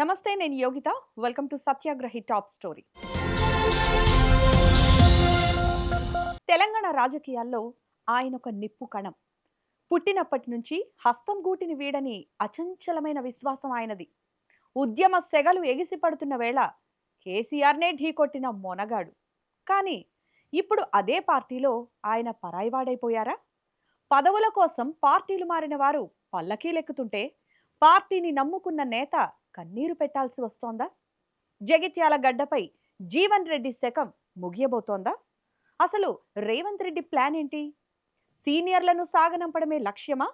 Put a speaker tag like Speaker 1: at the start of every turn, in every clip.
Speaker 1: నమస్తే, నేను Yogitha. Welcome to Satyagrahi top story. Telangana రాజకీయాల్లో ఆయన ఒక నిప్పు కణం. పుట్టినప్పటి నుంచి హస్తం గూటిని వీడని అచంచలమైన విశ్వాసం ఆయనది. ఉద్యమ సెగలు ఎగిసిపడుతున్న వేళ కేసీఆర్నే ఢీకొట్టిన మొనగాడు. కానీ ఇప్పుడు అదే పార్టీలో ఆయన పరాయివాడైపోయారా? పదవుల కోసం పార్టీలు మారిన వారు పల్లకీలెక్కుతుంటే పార్టీని నమ్ముకున్న నేత కన్నీరు పెట్టాల్సి వస్తోందా? జగిత్యాల గడ్డపై జీవన్ రెడ్డి శకం ముగియబోతోందా? అసలు రేవంత్ రెడ్డి ప్లాన్ ఏంటి? సీనియర్లను సాగనంపడమే లక్ష్యమా?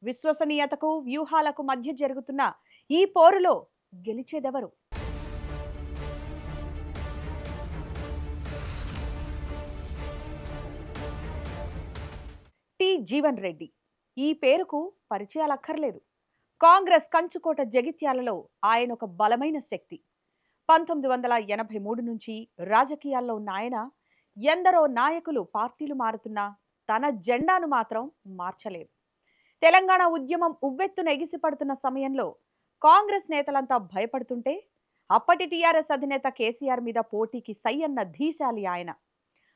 Speaker 1: విశ్వసనీయతకు వ్యూహాలకు మధ్య జరుగుతున్న ఈ పోరులో గెలిచేదెవరు? టి జీవన్ రెడ్డి. ఈ పేరుకు పరిచయాలక్కర్లేదు. కాంగ్రెస్ కంచుకోట జగిత్యాలలో ఆయన ఒక బలమైన శక్తి. 1983 నుంచి రాజకీయాల్లో ఉన్న ఆయన ఎందరో నాయకులు పార్టీలు మారుతున్నా తన జెండాను మాత్రం మార్చలేదు. తెలంగాణ ఉద్యమం ఉవ్వెత్తున ఎగిసిపడుతున్న సమయంలో కాంగ్రెస్ నేతలంతా భయపడుతుంటే అప్పటి టీఆర్ఎస్ అధినేత కేసీఆర్ మీద పోటీకి సై అన్న ధీశాలి ఆయన.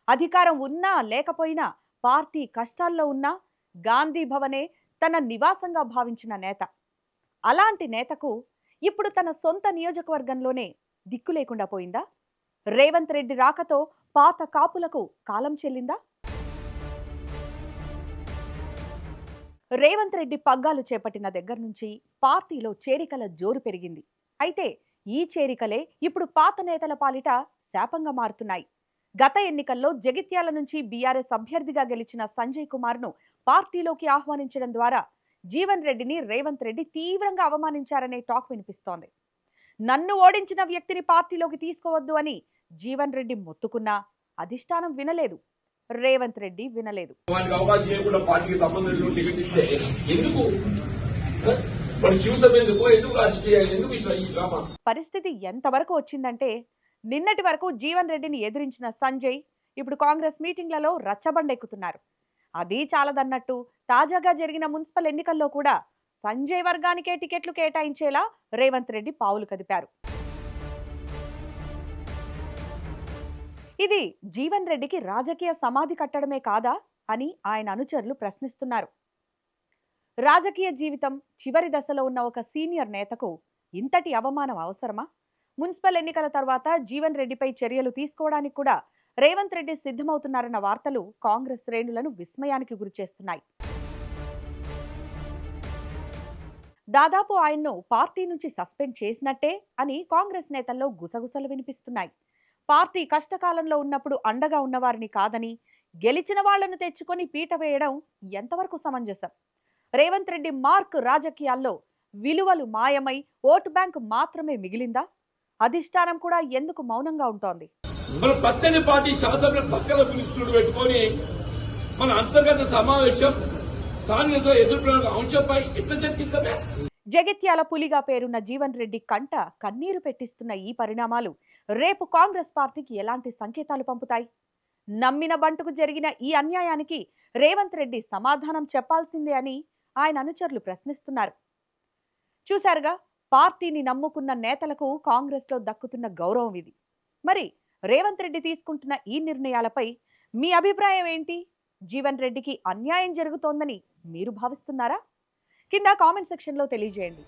Speaker 1: అధికారం ఉన్నా లేకపోయినా, పార్టీ కష్టాల్లో ఉన్నా గాంధీ భవనే తన నివాసంగా భావించిన నేత. అలాంటి నేతకు ఇప్పుడు తన సొంత నియోజకవర్గంలోనే దిక్కు లేకుండా పోయిందా? రేవంత్ రెడ్డి రాకతో పాత కాపులకు కాలం చెల్లిందా? రేవంత్ రెడ్డి పగ్గాలు చేపట్టిన దగ్గర నుంచి పార్టీలో చేరికల జోరు పెరిగింది. అయితే ఈ చేరికలే ఇప్పుడు పాత నేతల పాలిట శాపంగా మారుతున్నాయి. గత ఎన్నికల్లో జగిత్యాల నుంచి బీఆర్ఎస్ అభ్యర్థిగా గెలిచిన సంజయ్ కుమార్ను పార్టీలోకి ఆహ్వానించడం ద్వారా జీవన్ రెడ్డిని రేవంత్ రెడ్డి తీవ్రంగా అవమానించారనే టాక్ వినిపిస్తోంది. నన్ను ఓడించిన వ్యక్తిని పార్టీలోకి తీసుకోవద్దు అని జీవన్ రెడ్డి మొత్తుకున్నా అధిష్టానం వినలేదు, రేవంత్ రెడ్డి వినలేదు. పరిస్థితి ఎంతవరకు వచ్చిందంటే నిన్నటి వరకు జీవన్ రెడ్డిని ఎదిరించిన సంజయ్ ఇప్పుడు కాంగ్రెస్ మీటింగ్లలో రచ్చబండెక్కుతున్నారు. అది చాలదన్నట్టు తాజాగా జరిగిన మున్సిపల్ ఎన్నికల్లో కూడా సంజయ్ వర్గానికే టికెట్లు కేటాయించేలా రేవంత్ రెడ్డి పావులు కదిపారు. ఇది జీవన్ రెడ్డికి రాజకీయ సమాధి కట్టడమే కాదా అని ఆయన అనుచరులు ప్రశ్నిస్తున్నారు. రాజకీయ జీవితం చివరి దశలో ఉన్న ఒక సీనియర్ నేతకు ఇంతటి అవమానం అవసరమా? మున్సిపల్ ఎన్నికల తర్వాత జీవన్ రెడ్డిపై చర్యలు తీసుకోవడానికి కూడా రేవంత్ రెడ్డి సిద్ధమవుతున్నారన్న వార్తలు కాంగ్రెస్ శ్రేణులను విస్మయానికి గురిచేస్తున్నాయి. దాదాపు ఆయన్ను పార్టీ నుంచి సస్పెండ్ చేసినట్టే అని కాంగ్రెస్ నేతల్లో గుసగుసలు వినిపిస్తున్నాయి. పార్టీ కష్టకాలంలో ఉన్నప్పుడు అండగా ఉన్నవారిని కాదని గెలిచిన వాళ్లను తెచ్చుకొని పీట వేయడం ఎంతవరకు సమంజసం? రేవంత్ రెడ్డి మార్క్ రాజకీయాల్లో విలువలు మాయమై ఓటు బ్యాంకు మాత్రమే మిగిలిందా? అధిష్టానం కూడా ఎందుకు మౌనంగా ఉంటోంది?
Speaker 2: మన పచ్చని పార్టీ శాసన పక్కన పిలుస్తుడు పెట్టుకొని మన అంతర్గత సమావేశం స్థానిక ఎదుర్కొన్న అంశంపై ఎట్లా చర్చిస్తామే?
Speaker 1: జగిత్యాల పులిగా పేరున్న జీవన్ రెడ్డి కంట కన్నీరు పెట్టిస్తున్న ఈ పరిణామాలు రేపు కాంగ్రెస్ పార్టీకి ఎలాంటి సంకేతాలు పంపుతాయి? నమ్మిన బంటుకు జరిగిన ఈ అన్యాయానికి రేవంత్ రెడ్డి సమాధానం చెప్పాల్సిందే అని ఆయన అనుచరులు ప్రశ్నిస్తున్నారు. చూశారుగా, పార్టీని నమ్ముకున్న నేతలకు కాంగ్రెస్లో దక్కుతున్న గౌరవం ఇది. మరి రేవంత్ రెడ్డి తీసుకుంటున్న ఈ నిర్ణయాలపై మీ అభిప్రాయం ఏంటి? జీవన్ రెడ్డికి అన్యాయం జరుగుతోందని మీరు భావిస్తున్నారా? కింద కామెంట్ సెక్షన్లో తెలియజేయండి.